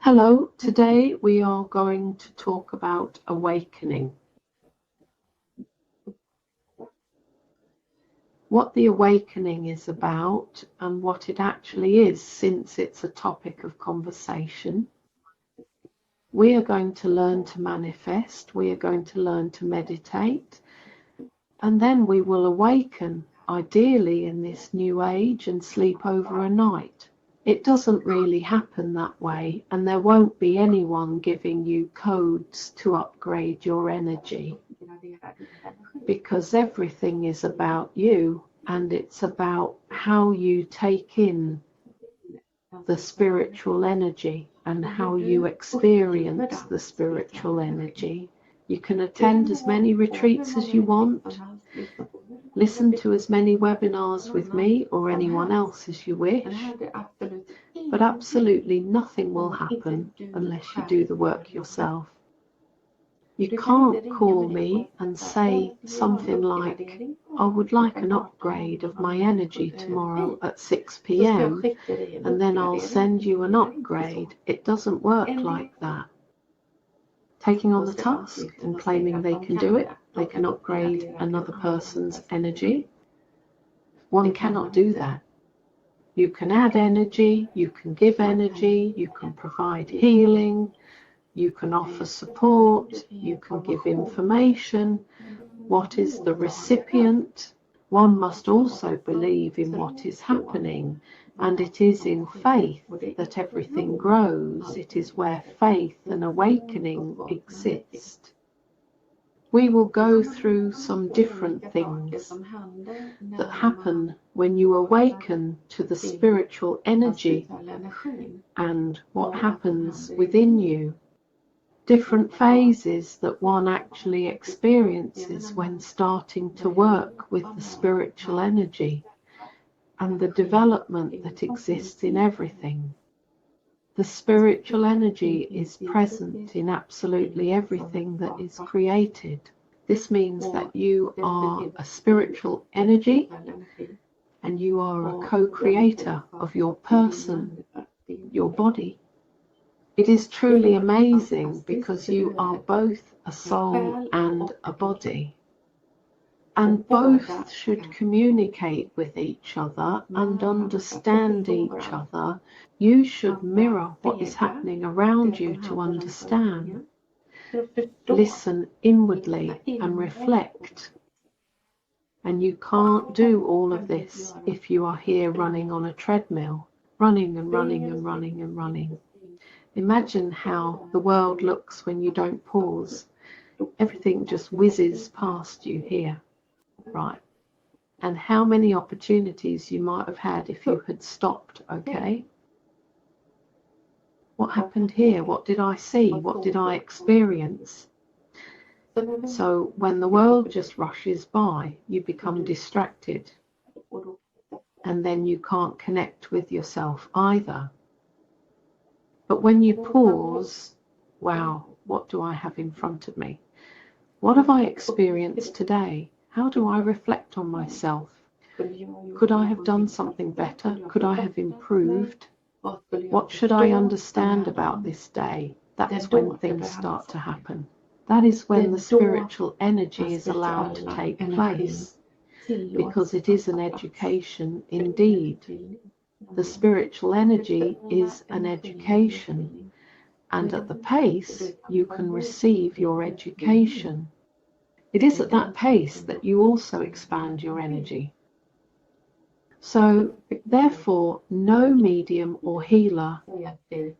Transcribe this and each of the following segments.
Hello, today we are going to talk about awakening. What the awakening is about and what it actually is, since it's a topic of conversation. We are going to learn to manifest, we are going to learn to meditate, and then we will awaken, ideally in this new age, and sleep over a night. It doesn't really happen that way, and there won't be anyone giving you codes to upgrade your energy, because everything is about you, and it's about how you take in the spiritual energy and how you experience the spiritual energy. You can attend as many retreats as you want, listen to as many webinars with me or anyone else as you wish, but absolutely nothing will happen unless you do the work yourself. You can't call me and say something like, I would like an upgrade of my energy tomorrow at 6 p.m. and then I'll send you an upgrade. It doesn't work like that. Taking on the task and claiming they can do it, they can upgrade another person's energy. One cannot do that. You can add energy, you can give energy, you can provide healing, you can offer support, you can give information. What is the recipient? One must also believe in what is happening, and it is in faith that everything grows. It is where faith and awakening exist. We will go through some different things that happen when you awaken to the spiritual energy and what happens within you. Different phases that one actually experiences when starting to work with the spiritual energy and the development that exists in everything. The spiritual energy is present in absolutely everything that is created. This means that you are a spiritual energy and you are a co-creator of your person, your body. It is truly amazing because you are both a soul and a body. And both should communicate with each other and understand each other. You should mirror what is happening around you to understand. Listen inwardly and reflect. And you can't do all of this if you are here running on a treadmill, running and running and running and running. Imagine how the world looks when you don't pause. Everything just whizzes past you here. Right. And how many opportunities you might have had if you had stopped, okay? What happened here? What did I see? What did I experience? So when the world just rushes by, you become distracted. And then you can't connect with yourself either. But when you pause, wow, what do I have in front of me? What have I experienced today? How do I reflect on myself? Could I have done something better? Could I have improved? What should I understand about this day? That's when things start to happen. That is when the spiritual energy is allowed to take place, because it is an education indeed. The spiritual energy is an education, and at the pace you can receive your education. It is at that pace that you also expand your energy. So, therefore, no medium or healer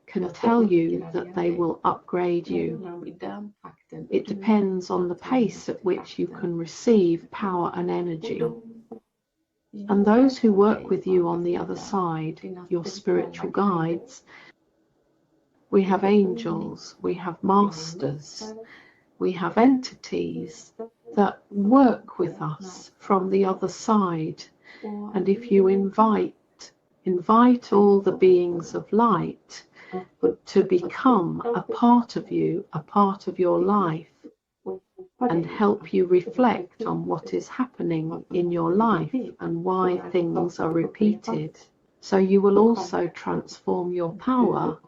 can tell you that they will upgrade you. It depends on the pace at which you can receive power and energy. And those who work with you on the other side, your spiritual guides, we have angels, we have masters, we have entities that work with us from the other side. And if you invite all the beings of light to become a part of you, a part of your life, and help you reflect on what is happening in your life and why things are repeated. So you will also transform your power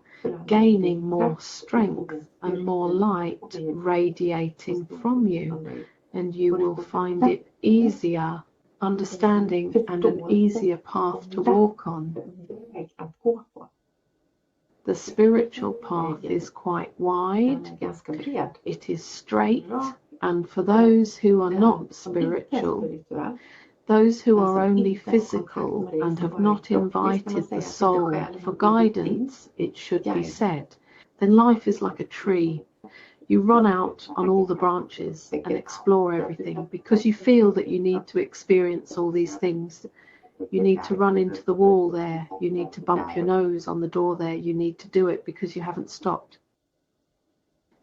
gaining more strength and more light radiating from you, and you will find it easier understanding and an easier path to walk on. The spiritual path is quite wide, it is straight, and for those who are not spiritual, those who are only physical and have not invited the soul for guidance, it should be said, then life is like a tree. You run out on all the branches and explore everything because you feel that you need to experience all these things. You need to run into the wall there. You need to bump your nose on the door there. You need to do it because you haven't stopped.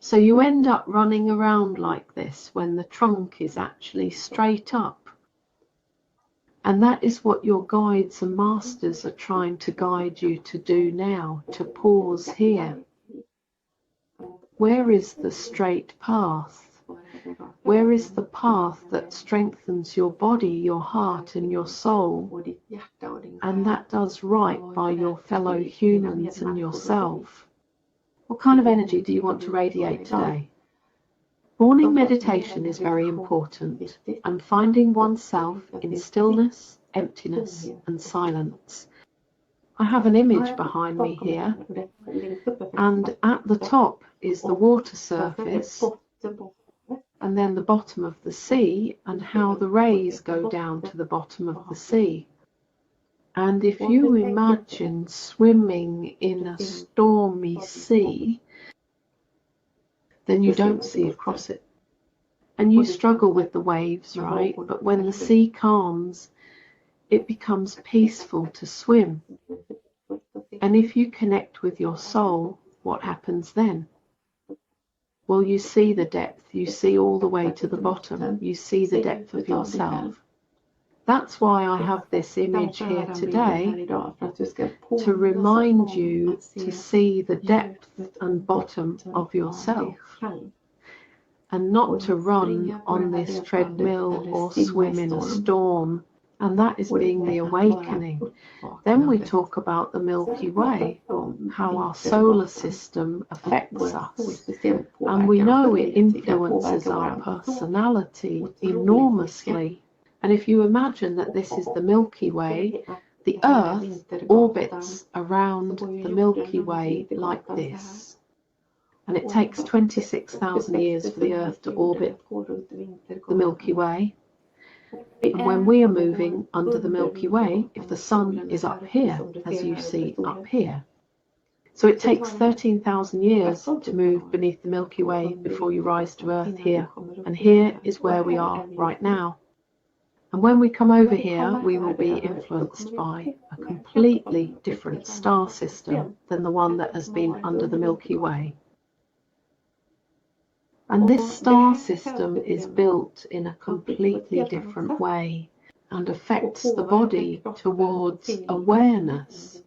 So you end up running around like this when the trunk is actually straight up. And that is what your guides and masters are trying to guide you to do now, to pause here. Where is the straight path? Where is the path that strengthens your body, your heart and your soul, and that does right by your fellow humans and yourself? What kind of energy do you want to radiate today? Morning meditation is very important, and finding oneself in stillness, emptiness and silence. I have an image behind me here, and at the top is the water surface, and then the bottom of the sea, and how the rays go down to the bottom of the sea. And if you imagine swimming in a stormy sea, then you don't see across it. And you struggle with the waves, right? But when the sea calms, it becomes peaceful to swim. And if you connect with your soul, what happens then? Well, you see the depth, you see all the way to the bottom, you see the depth of yourself. That's why I have this image here today, to remind you to see the depth and bottom of yourself, and not to run on this treadmill or swim in a storm. And that is being the awakening. Then we talk about the Milky Way, how our solar system affects us. And we know it influences our personality enormously. And if you imagine that this is the Milky Way, the Earth orbits around the Milky Way like this. And it takes 26,000 years for the Earth to orbit the Milky Way. And when we are moving under the Milky Way, if the sun is up here, as you see up here, so it takes 13,000 years to move beneath the Milky Way before you rise to Earth here. And here is where we are right now. And when we come over here, we will be influenced by a completely different star system than the one that has been under the Milky Way. And this star system is built in a completely different way and affects the body towards awareness,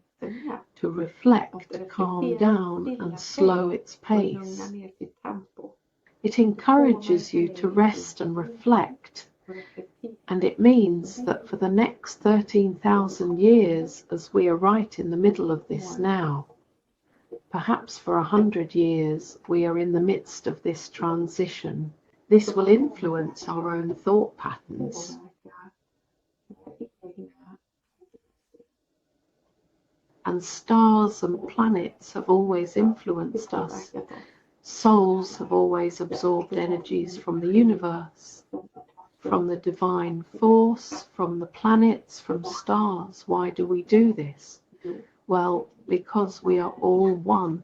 to reflect, calm down and slow its pace. It encourages you to rest and reflect, and it means that for the next 13,000 years, as we are right in the middle of this now, perhaps for 100 years, we are in the midst of this transition. This will influence our own thought patterns. And stars and planets have always influenced us. Souls have always absorbed energies from the universe, from the divine force, from the planets, from stars. Why do we do this? Well, because we are all one.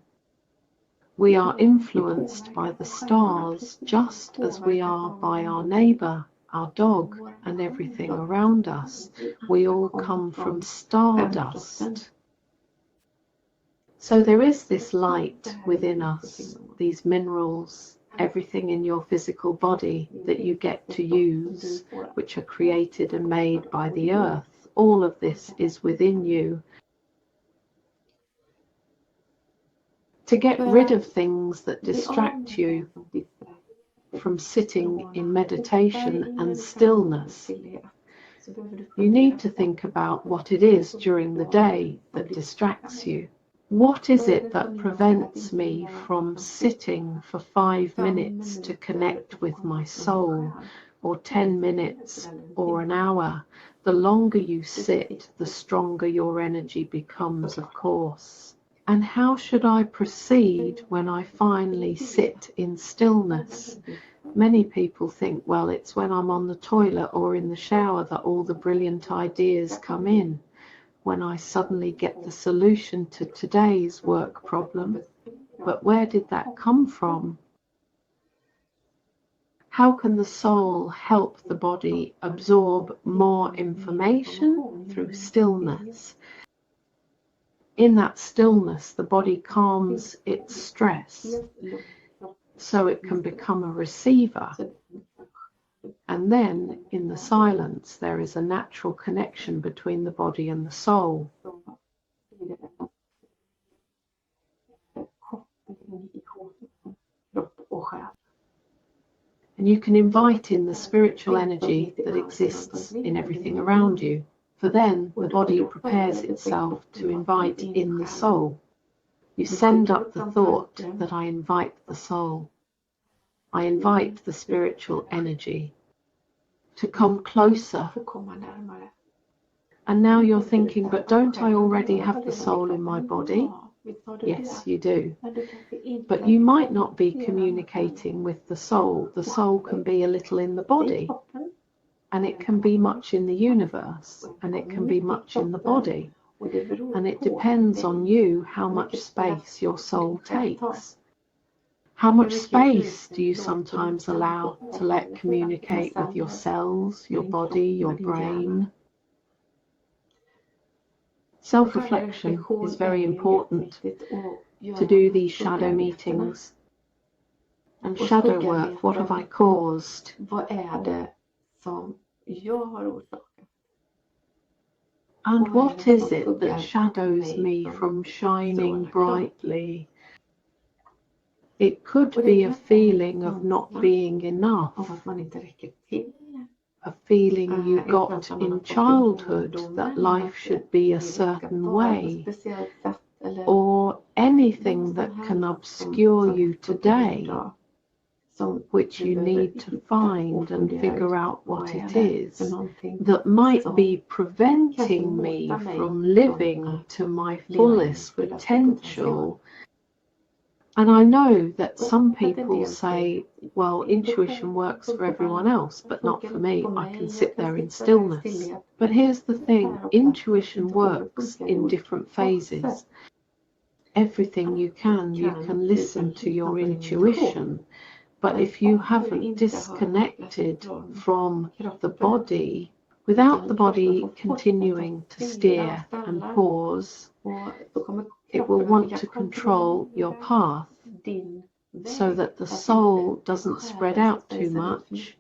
We are influenced by the stars just as we are by our neighbour, our dog, and everything around us. We all come from stardust. So there is this light within us, these minerals, everything in your physical body that you get to use, which are created and made by the earth. All of this is within you. To get rid of things that distract you from sitting in meditation and stillness, you need to think about what it is during the day that distracts you. What is it that prevents me from sitting for 5 minutes to connect with my soul, or 10 minutes, or an hour? The longer you sit, the stronger your energy becomes, of course. And how should I proceed when I finally sit in stillness? Many people think, well, it's when I'm on the toilet or in the shower that all the brilliant ideas come in, when I suddenly get the solution to today's work problem. But where did that come from? How can the soul help the body absorb more information? Through stillness. In that stillness, the body calms its stress, so it can become a receiver. And then, in the silence, there is a natural connection between the body and the soul. And you can invite in the spiritual energy that exists in everything around you, for then the body prepares itself to invite in the soul. You send up the thought that I invite the soul. I invite the spiritual energy to come closer. And now you're thinking, but don't I already have the soul in my body? Yes, you do. But you might not be communicating with the soul. The soul can be a little in the body, and it can be much in the universe, and it can be much in the body. And it depends on you how much space your soul takes. How much space do you sometimes allow to let communicate with your cells, your body, your brain? Self-reflection is very important to do these shadow meetings. And shadow work, what have I caused? And what is it that shadows me from shining brightly? It could be a feeling of not being enough, a feeling you got in childhood that life should be a certain way, or anything that can obscure you today, which you need to find and figure out what it is that might be preventing me from living to my fullest potential. And I know that some people say, well, intuition works for everyone else, but not for me. I can sit there in stillness. But here's the thing, intuition works in different phases. Everything you can listen to your intuition. But if you haven't disconnected from the body, without the body continuing to steer and pause, it will want to control your path so that the soul doesn't spread out too much.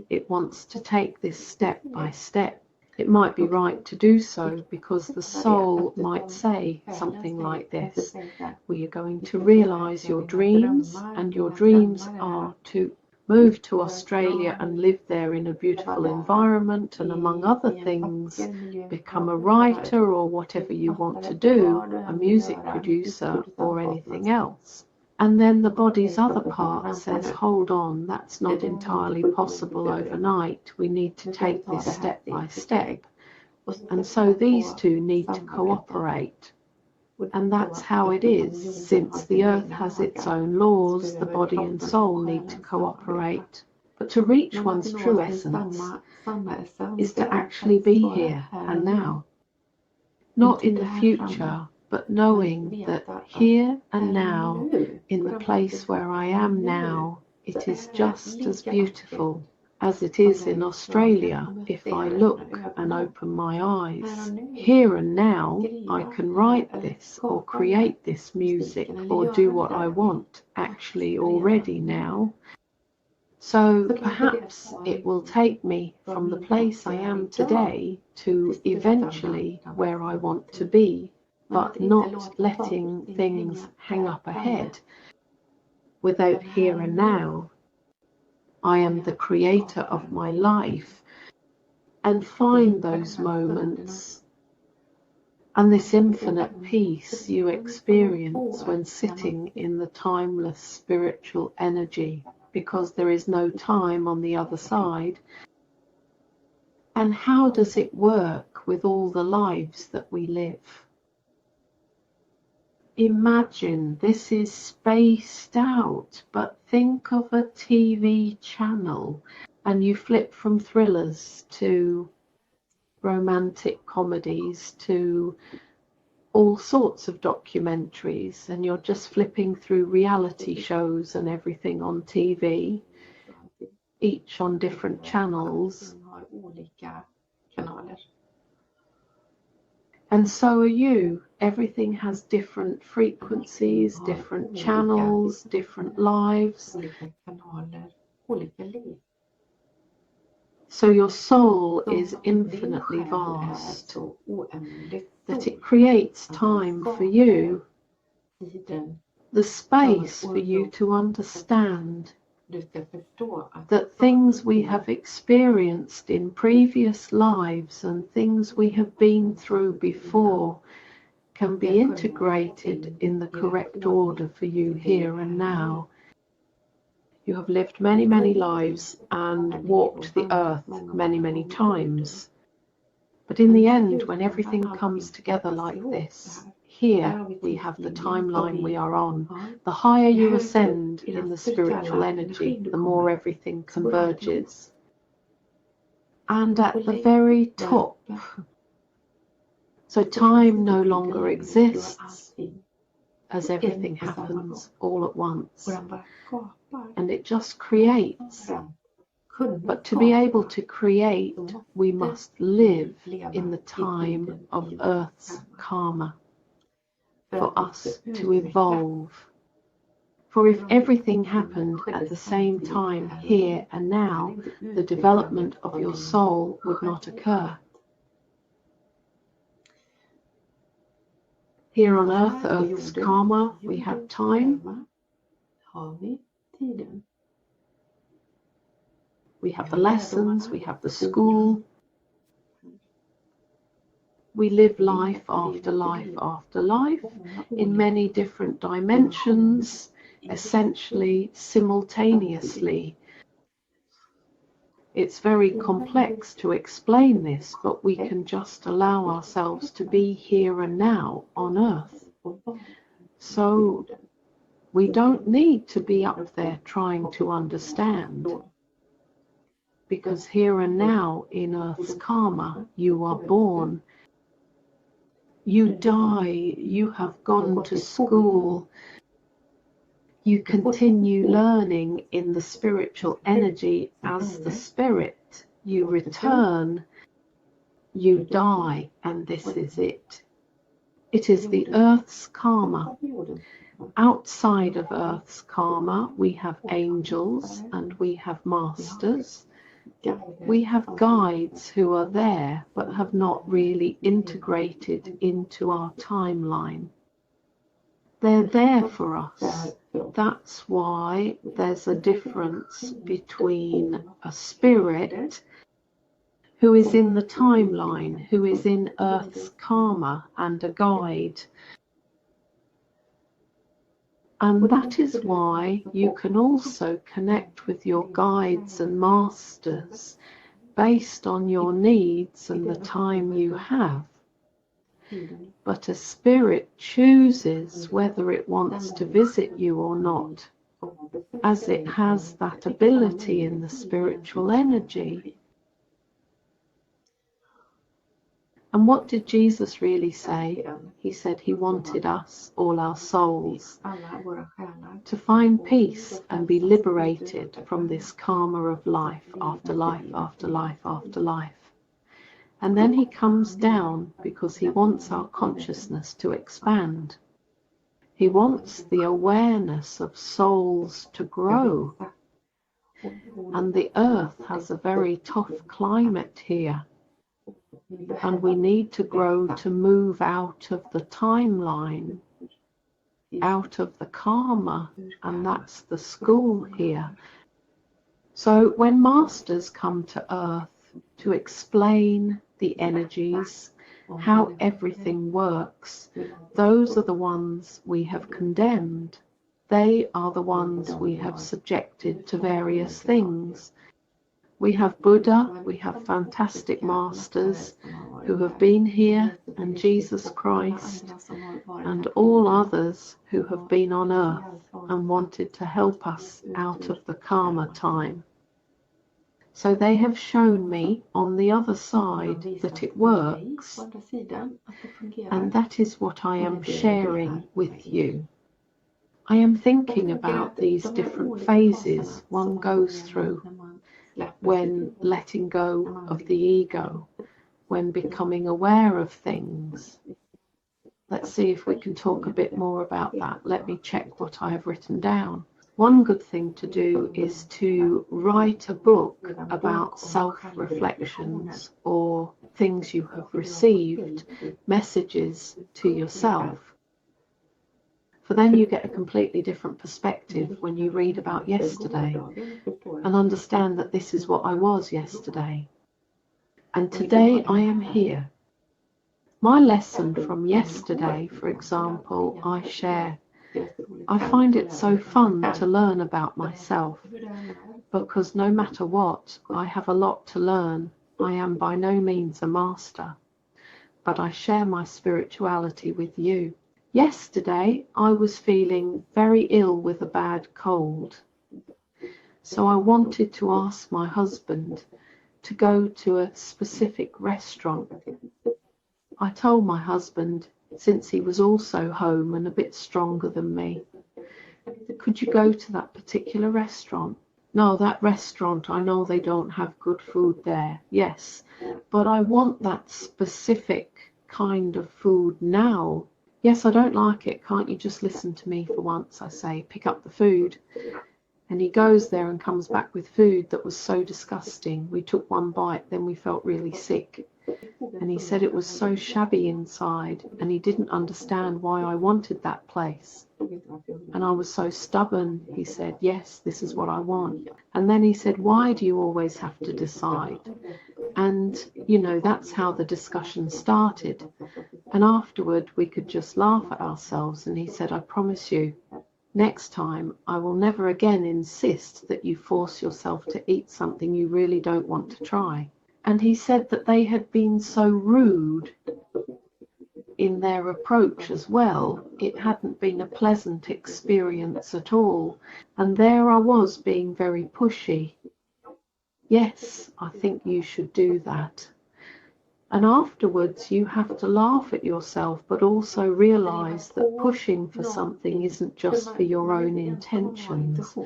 It wants to take this step by step. It might be right to do so because the soul might say something like this: we are going to realize your dreams, and your dreams are to move to Australia and live there in a beautiful environment, and among other things, become a writer or whatever you want to do, a music producer or anything else. And then the body's other part says, hold on, that's not entirely possible overnight. We need to take this step by step. And so these two need to cooperate. And that's how it is. Since the earth has its own laws, the body and soul need to cooperate. But to reach one's true essence is to actually be here and now. Not in the future, but knowing that here and now, in the place where I am now, it is just as beautiful as it is in Australia if I look and open my eyes. Here and now, I can write this or create this music or do what I want, actually already now. So perhaps it will take me from the place I am today to eventually where I want to be, but not letting things hang up ahead. Without here and now, I am the creator of my life, and find those moments And this infinite peace you experience when sitting in the timeless spiritual energy, because there is no time on the other side. And how does it work with all the lives that we live? Imagine this is spaced out, but think of a TV channel and you flip from thrillers to romantic comedies to all sorts of documentaries, and you're just flipping through reality shows and everything on TV, each on different channels. And so are you. Everything has different frequencies, different channels, different lives. So your soul is infinitely vast, that it creates time for you, the space for you to understand that things we have experienced in previous lives and things we have been through before can be integrated in the correct order for you here and now. You have lived many, many lives and walked the earth many, many times. But in the end, when everything comes together like this, here we have the timeline we are on. The higher you ascend in the spiritual energy, the more everything converges. And at the very top, so time no longer exists, as everything happens all at once. And it just creates. But to be able to create, we must live in the time of Earth's karma for us to evolve. For if everything happened at the same time here and now, the development of your soul would not occur. Here on Earth, Earth's karma, we have time. We have the lessons, we have the school. We live life after life after life in many different dimensions, essentially simultaneously. It's very complex to explain this, but we can just allow ourselves to be here and now on Earth. So we don't need to be up there trying to understand. Because here and now in Earth's karma, you are born, you die, you have gone to school, you continue learning in the spiritual energy as the spirit, you return, you die, and this is it. It is the Earth's karma. Outside of Earth's karma, we have angels and we have masters. We have guides who are there but have not really integrated into our timeline. They're there for us. That's why there's a difference between a spirit who is in the timeline, who is in Earth's karma, and a guide. And that is why you can also connect with your guides and masters based on your needs and the time you have. But a spirit chooses whether it wants to visit you or not, as it has that ability in the spiritual energy. And what did Jesus really say? He said he wanted us, all our souls, to find peace and be liberated from this karma of life after life after life after life. And then he comes down because he wants our consciousness to expand. He wants the awareness of souls to grow. And the earth has a very tough climate here. And we need to grow to move out of the timeline, out of the karma, and that's the school here. So when masters come to Earth to explain the energies how everything works. Those are the ones we have condemned. They are the ones we have subjected to various things. We have Buddha, we have fantastic masters who have been here, and Jesus Christ, and all others who have been on earth and wanted to help us out of the karma time. So they have shown me on the other side that it works, and that is what I am sharing with you. I am thinking about these different phases one goes through when letting go of the ego, when becoming aware of things. Let's see if we can talk a bit more about that. Let me check what I have written down. One good thing to do is to write a book about self-reflections or things you have received, messages to yourself. For then you get a completely different perspective when you read about yesterday and understand that this is what I was yesterday. And today I am here. My lesson from yesterday, for example, I share. I find it so fun to learn about myself, because no matter what, I have a lot to learn. I am by no means a master, but I share my spirituality with you. Yesterday, I was feeling very ill with a bad cold, so I wanted to ask my husband to go to a specific restaurant. I told my husband, since he was also home and a bit stronger than me, could you go to that particular restaurant? No, that restaurant, I know they don't have good food there. Yes, but I want that specific kind of food now. Yes, I don't like it. Can't you just listen to me for once? I say, pick up the food. And he goes there and comes back with food that was so disgusting. We took one bite, then we felt really sick. And he said it was so shabby inside, and he didn't understand why I wanted that place. And I was so stubborn. He said, yes, this is what I want. And then he said, why do you always have to decide? And, you know, that's how the discussion started. And afterward, we could just laugh at ourselves. And he said, I promise you, next time, I will never again insist that you force yourself to eat something you really don't want to try. And he said that they had been so rude in their approach as well. It hadn't been a pleasant experience at all. And there I was being very pushy. Yes, I think you should do that. And afterwards you have to laugh at yourself, but also realize that pushing for something isn't just for your own intentions.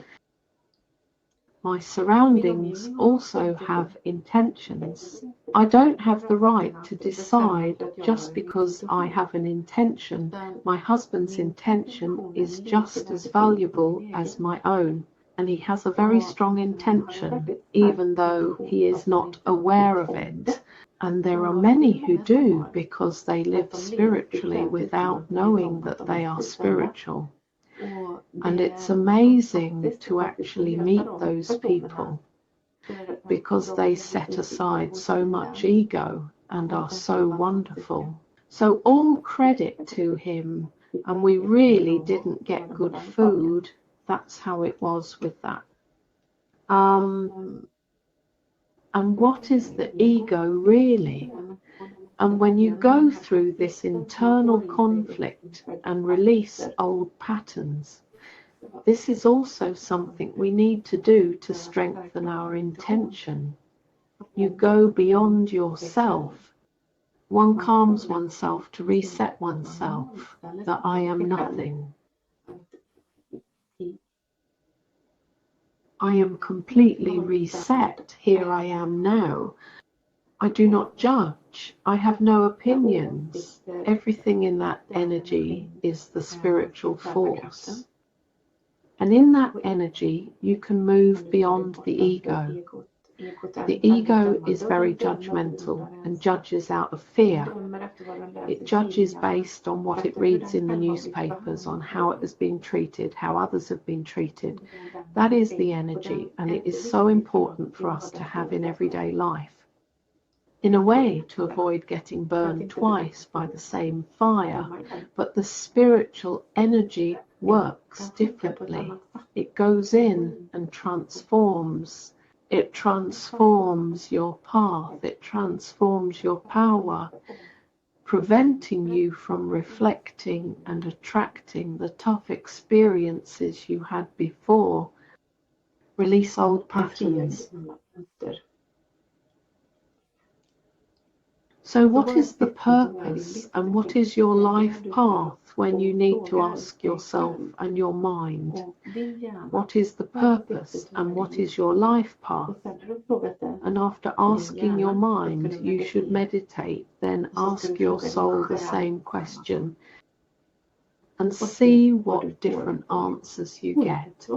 My surroundings also have intentions. I don't have the right to decide just because I have an intention. My husband's intention is just as valuable as my own, and he has a very strong intention, even though he is not aware of it. And there are many who do, because they live spiritually without knowing that they are spiritual. And it's amazing to actually meet those people, because they set aside so much ego and are so wonderful. So all credit to him, and we really didn't get good food. That's how it was with that. And what is the ego really? And when you go through this internal conflict and release old patterns, this is also something we need to do to strengthen our intention. You go beyond yourself. One calms oneself to reset oneself, that I am nothing. I am completely reset. Here I am now. I do not judge. I have no opinions. Everything in that energy is the spiritual force. And in that energy, you can move beyond the ego. The ego is very judgmental and judges out of fear. It judges based on what it reads in the newspapers, on how it has been treated, how others have been treated. That is the energy, and it is so important for us to have in everyday life. in a way to avoid getting burned twice by the same fire. But the spiritual energy works differently. It goes in and transforms. It transforms your path. It transforms your power, preventing you from reflecting and attracting the tough experiences you had before. Release old patterns. So what is the purpose and what is your life path when you need to ask yourself and your mind, what is the purpose and what is your life path? And after asking your mind, you should meditate, then ask your soul the same question and see what different answers you get,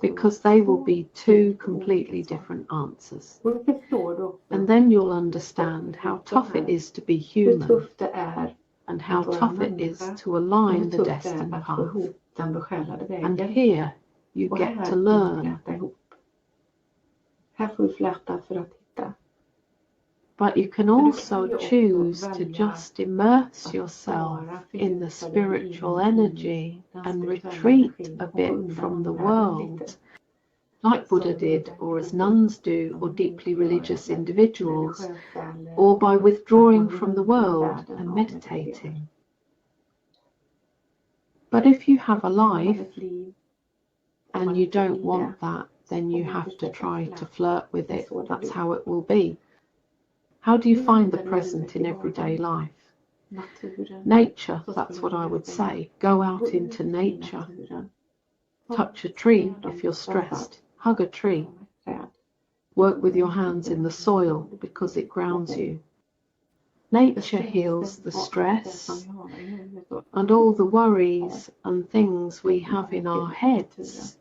because they will be two completely different answers. And then you'll understand how tough it is to be human and how tough it is to align the destined path. And here you get to learn. But you can also choose to just immerse yourself in the spiritual energy and retreat a bit from the world, like Buddha did, or as nuns do, or deeply religious individuals, or by withdrawing from the world and meditating. But if you have a life and you don't want that, then you have to try to flirt with it. That's how it will be. How do you find the present in everyday life? Nature, that's what I would say. Go out into nature. Touch a tree if you're stressed. Hug a tree. Work with your hands in the soil because it grounds you. Nature heals the stress and all the worries and things we have in our heads.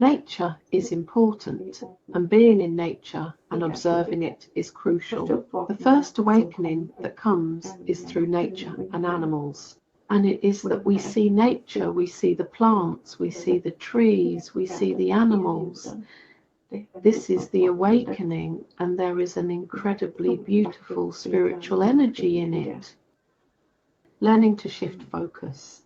Nature is important, and being in nature and observing it is crucial. The first awakening that comes is through nature and animals. And it is that we see nature, we see the plants, we see the trees, we see the animals. This is the awakening, and there is an incredibly beautiful spiritual energy in it. Learning to shift focus.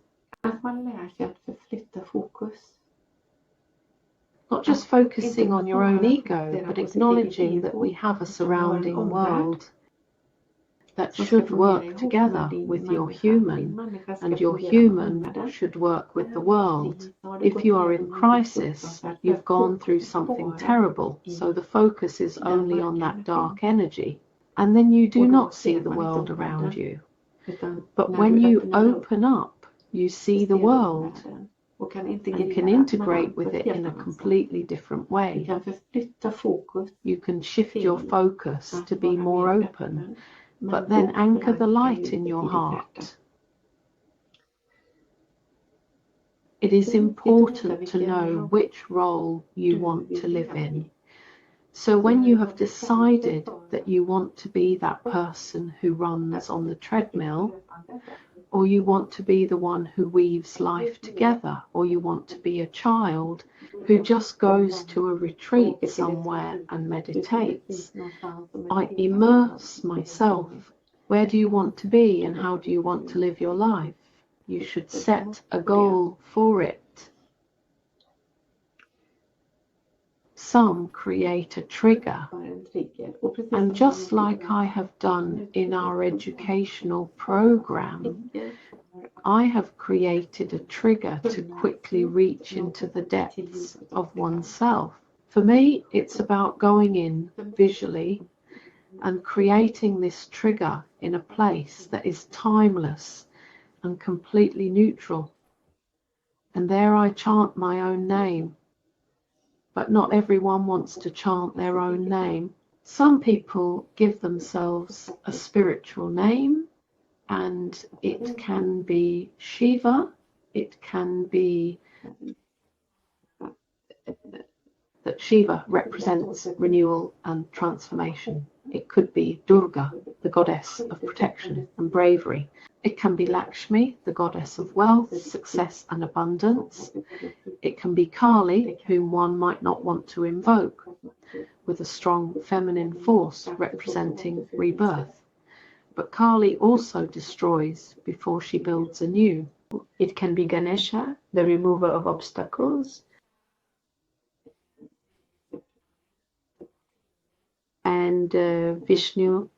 Not just focusing on your own ego, but acknowledging that we have a surrounding world that should work together with your human, and your human should work with the world. If you are in crisis, you've gone through something terrible, so the focus is only on that dark energy, and then you do not see the world around you. But when you open up, you see the world and can integrate with it in a completely different way. You can shift your focus to be more open, but then anchor the light in your heart. It is important to know which role you want to live in. So when you have decided that you want to be that person who runs on the treadmill, or you want to be the one who weaves life together, or you want to be a child who just goes to a retreat somewhere and meditates, I immerse myself. Where do you want to be and how do you want to live your life? You should set a goal for it. Some create a trigger, and just like I have done in our educational program, I have created a trigger to quickly reach into the depths of oneself. For me, it's about going in visually and creating this trigger in a place that is timeless and completely neutral. And there I chant my own name. But not everyone wants to chant their own name. Some people give themselves a spiritual name, and it can be Shiva, it can be that Shiva represents renewal and transformation. It could be Durga, the goddess of protection and bravery. It can be Lakshmi, the goddess of wealth, success and abundance. It can be Kali, whom one might not want to invoke. with a strong feminine force representing rebirth. But Kali also destroys before she builds anew. It can be Ganesha, the remover of obstacles, and Vishnu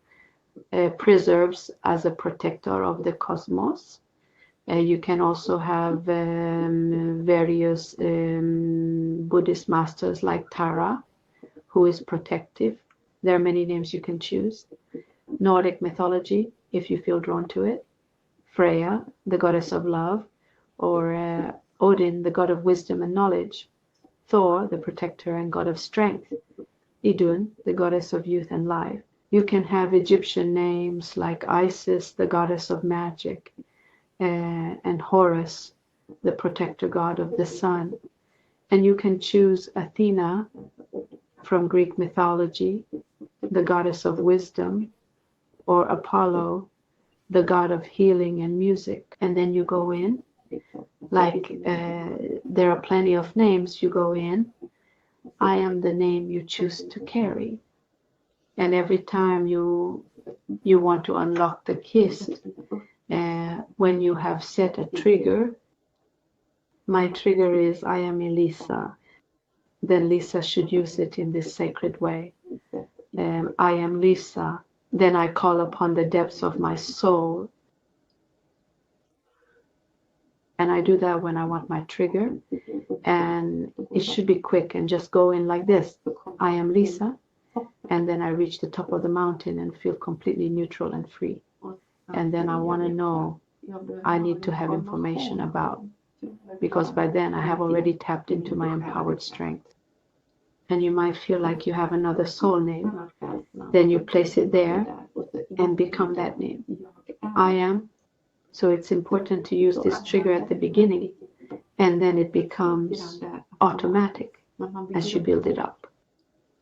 preserves as a protector of the cosmos. You can also have various Buddhist masters like Tara, who is protective. There are many names you can choose. Nordic mythology, if you feel drawn to it. Freya, the goddess of love, or Odin, the god of wisdom and knowledge. Thor, the protector and god of strength. Idun, the goddess of youth and life. You can have Egyptian names like Isis, the goddess of magic, and Horus, the protector god of the sun. And you can choose Athena from Greek mythology, the goddess of wisdom, or Apollo, the god of healing and music. And then you go in, like there are plenty of names, you go in, I am the name you choose to carry. And every time you want to unlock the kiss, when you have set a trigger, my trigger is I am Elisa, then Lisa should use it in this sacred way. I am Lisa, then I call upon the depths of my soul. And I do that when I want my trigger, and it should be quick and just go in like this. I am Lisa, and then I reach the top of the mountain and feel completely neutral and free. And then I want to know, I need to have information about, because by then I have already tapped into my empowered strength. And you might feel like you have another soul name, then you place it there and become that name. I am. So it's important to use this trigger at the beginning, and then it becomes automatic as you build it up.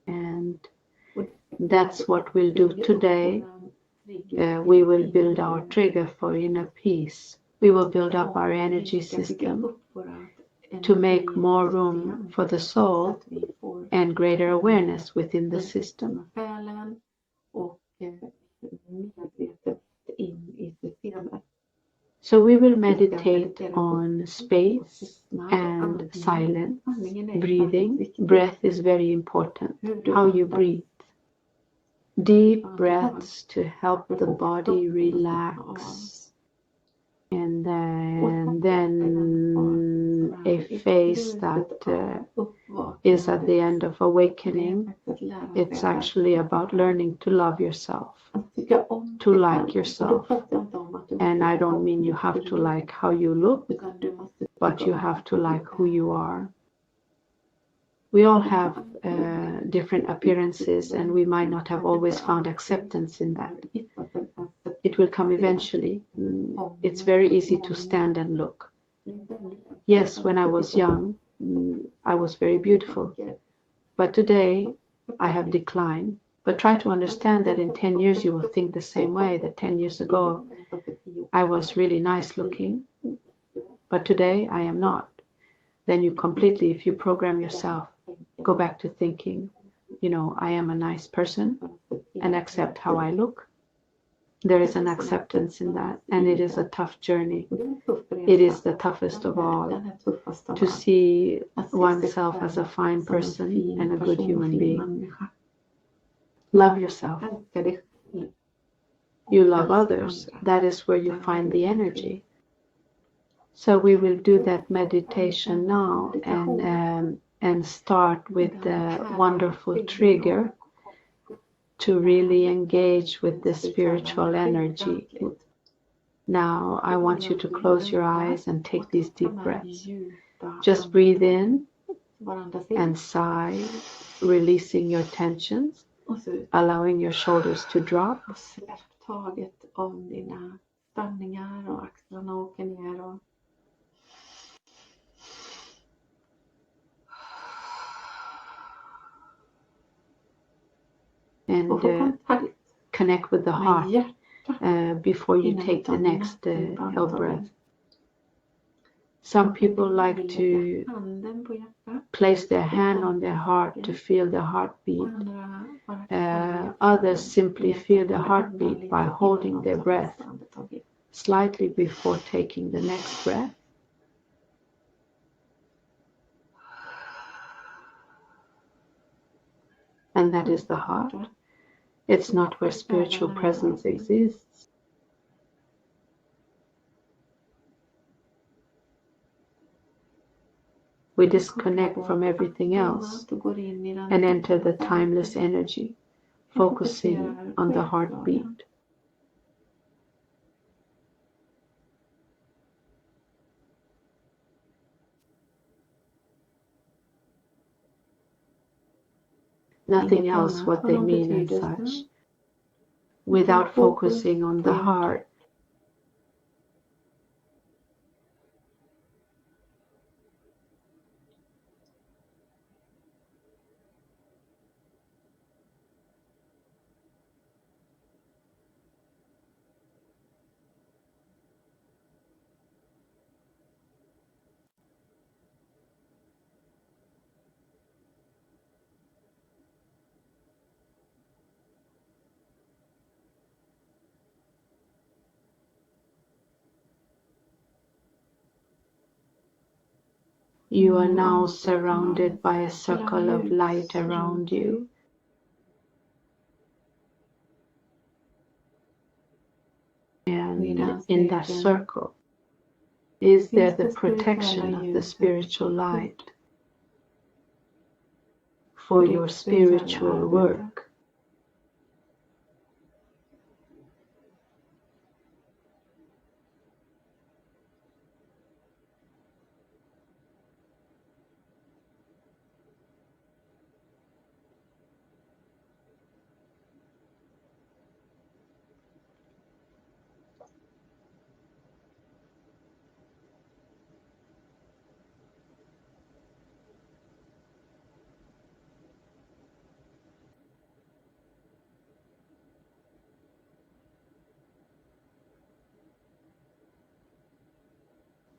And that's what we'll do today. We will build our trigger for inner peace. We will build up our energy system to make more room for the soul and greater awareness within the system. So we will meditate on space and silence, breathing. Breath is very important, how you breathe. Deep breaths to help the body relax. And then a phase that is at the end of awakening. It's actually about learning to love yourself, to like yourself. And I don't mean you have to like how you look, but you have to like who you are. We all have different appearances, and we might not have always found acceptance in that. It will come eventually. It's very easy to stand and look. Yes, when I was young, I was very beautiful. But today, I have declined. But try to understand that in 10 years, you will think the same way, that 10 years ago, I was really nice looking. But today, I am not. Then you completely, if you program yourself, go back to thinking, I am a nice person and accept how I look. There is an acceptance in that, and it is a tough journey. It is the toughest of all, to see oneself as a fine person and a good human being. Love yourself. You love others. That is where you find the energy. So we will do that meditation now, and start with the wonderful trigger to really engage with the spiritual energy. Now I want you to close your eyes and take these deep breaths. Just breathe in and sigh, releasing your tensions, allowing your shoulders to drop. And connect with the heart before you take the next held breath. Some people like to place their hand on their heart to feel the heartbeat. Others simply feel the heartbeat by holding their breath slightly before taking the next breath. And that is the heart. It's not where spiritual presence exists. We disconnect from everything else and enter the timeless energy, focusing on the heartbeat. Nothing else what they mean and such. Without focusing on the heart, you are now surrounded by a circle of light around you. And in that circle is there the protection of the spiritual light for your spiritual work.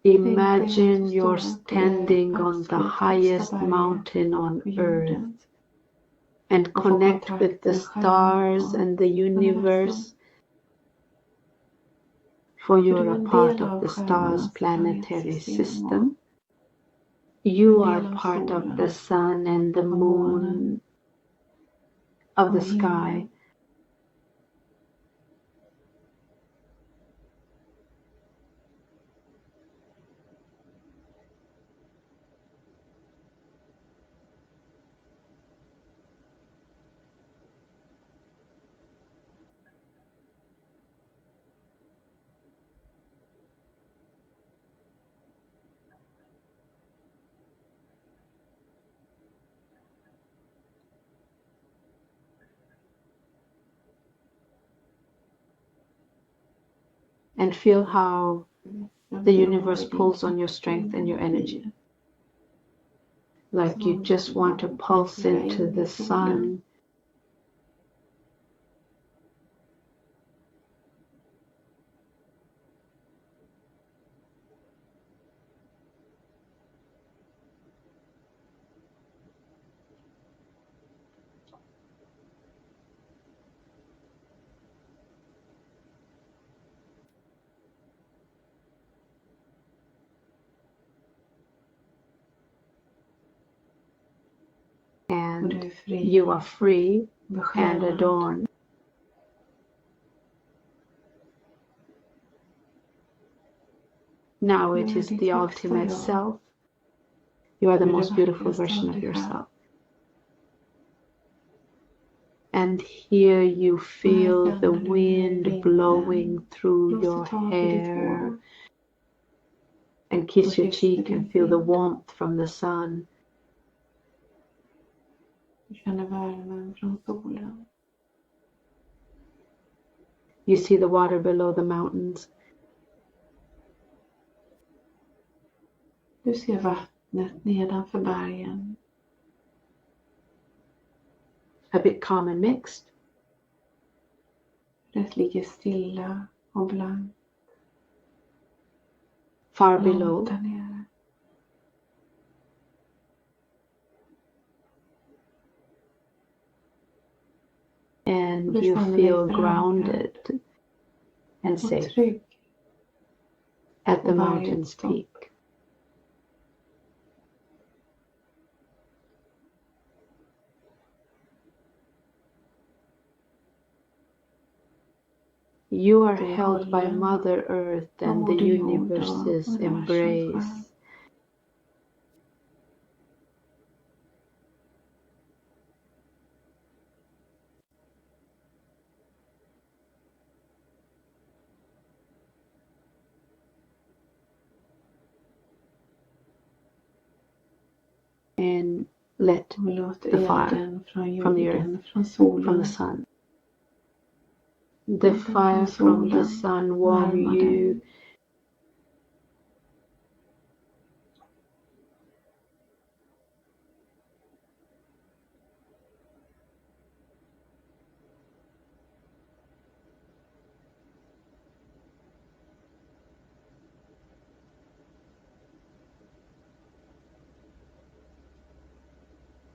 Imagine you're standing on the highest mountain on earth and connect with the stars and the universe, for you're a part of the stars' planetary system. You are part of the sun and the moon of the sky. And feel how the universe pulls on your strength and your energy. Like you just want to pulse into the sun. And you are free and adorned. Now it is the ultimate self. You are the most beautiful version of yourself. And here you feel the wind blowing through your hair, and kiss your cheek and feel the warmth from the sun. You see the water below the mountains. Du ser vattnet nedanför bergen. A bit calm and mixed. Det ligger stilla och blankt. Far below, Där nere. you känner dig feel förankrad grounded and och safe trygg at på the bergets mountain's topp. peak. You are Du är held by hållen Mother Earth av and the Moder Jord och universe's universums själ. embrace. And let Och låt the fire elden från from the jorden, earth, från from solen, the sun. The elden från fire from the solen sun warm värma you. dig.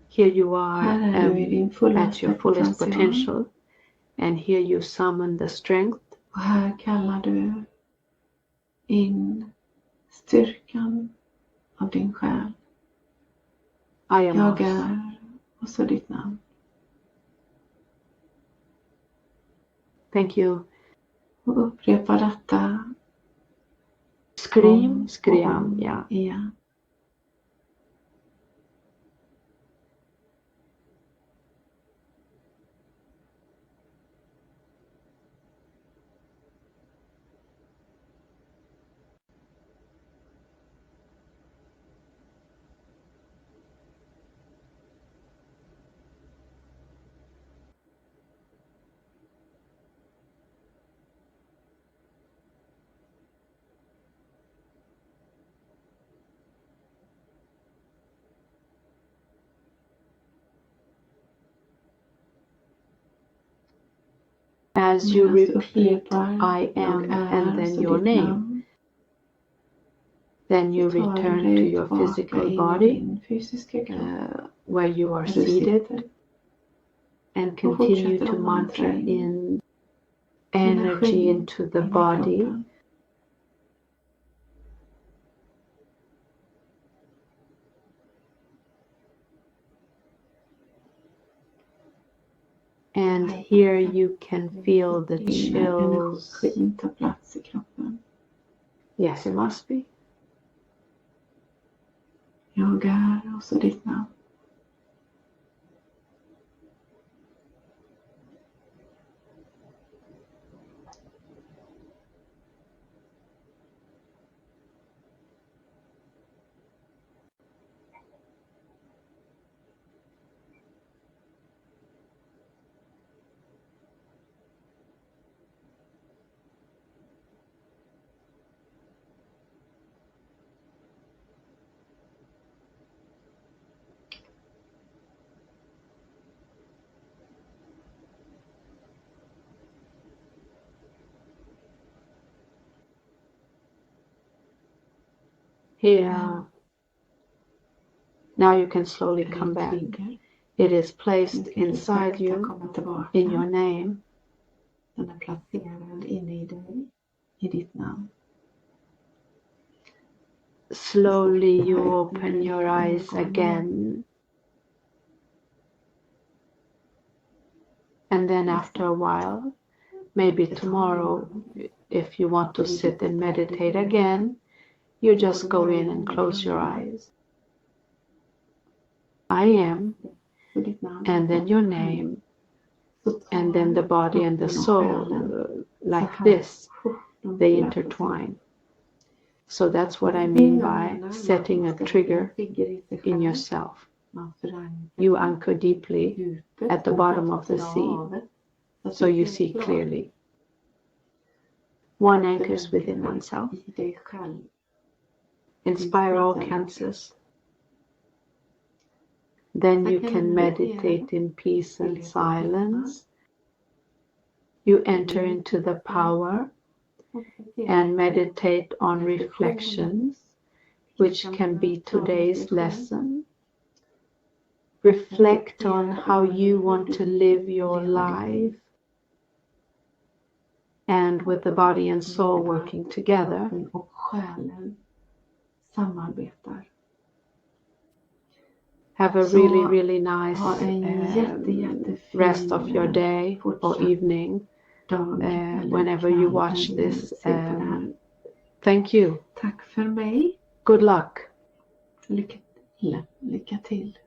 Here you are Här är du i din at fullaste your fullest potential. potential, and here you summon the strength. Och här kallar du in styrkan av din själ. I am Jag Mars. är, och så ditt namn. Thank you. Och upprepa detta Scream, om scream, yeah. igen. As you Medan du repeat upprepar, I jag am är, and then så your ditt name, namn, then you så tar du return to dig your tillbaka physical in i body din fysiska kropp. where you are Där du seated sitter. and Och continue fortsätter to att mantra mantra in energy into the in i body. kroppen. And here you can feel the chills. Energin tar plats i kroppen. Yes, it must be. Jag är, och så ditt namn. Here. Now you can slowly come back. It is placed inside you in your name. Den är placerad inne i dig, i ditt namn. Slowly you open your eyes again. And then after a while, maybe tomorrow, if you want to sit and meditate again, you just go in and close your eyes. I am, and then your name, and then the body and the soul, like this, they intertwine. So that's what I mean by setting a trigger in yourself. You anchor deeply at the bottom of the sea, so you see clearly. One anchors within oneself. Inspire all cancers. Then you can meditate in peace and silence. You enter into the power and meditate on reflections, which can be today's lesson. Reflect on how you want to live your life and with the body and soul working together. Kroppen och själen samarbetar. Have a Så really, really ha nice en jättefin rest of your day or fortsatt evening dag eller whenever you kväll watch när du this. ser på det här. Thank you. Tack för mig. Good luck. Lycka till.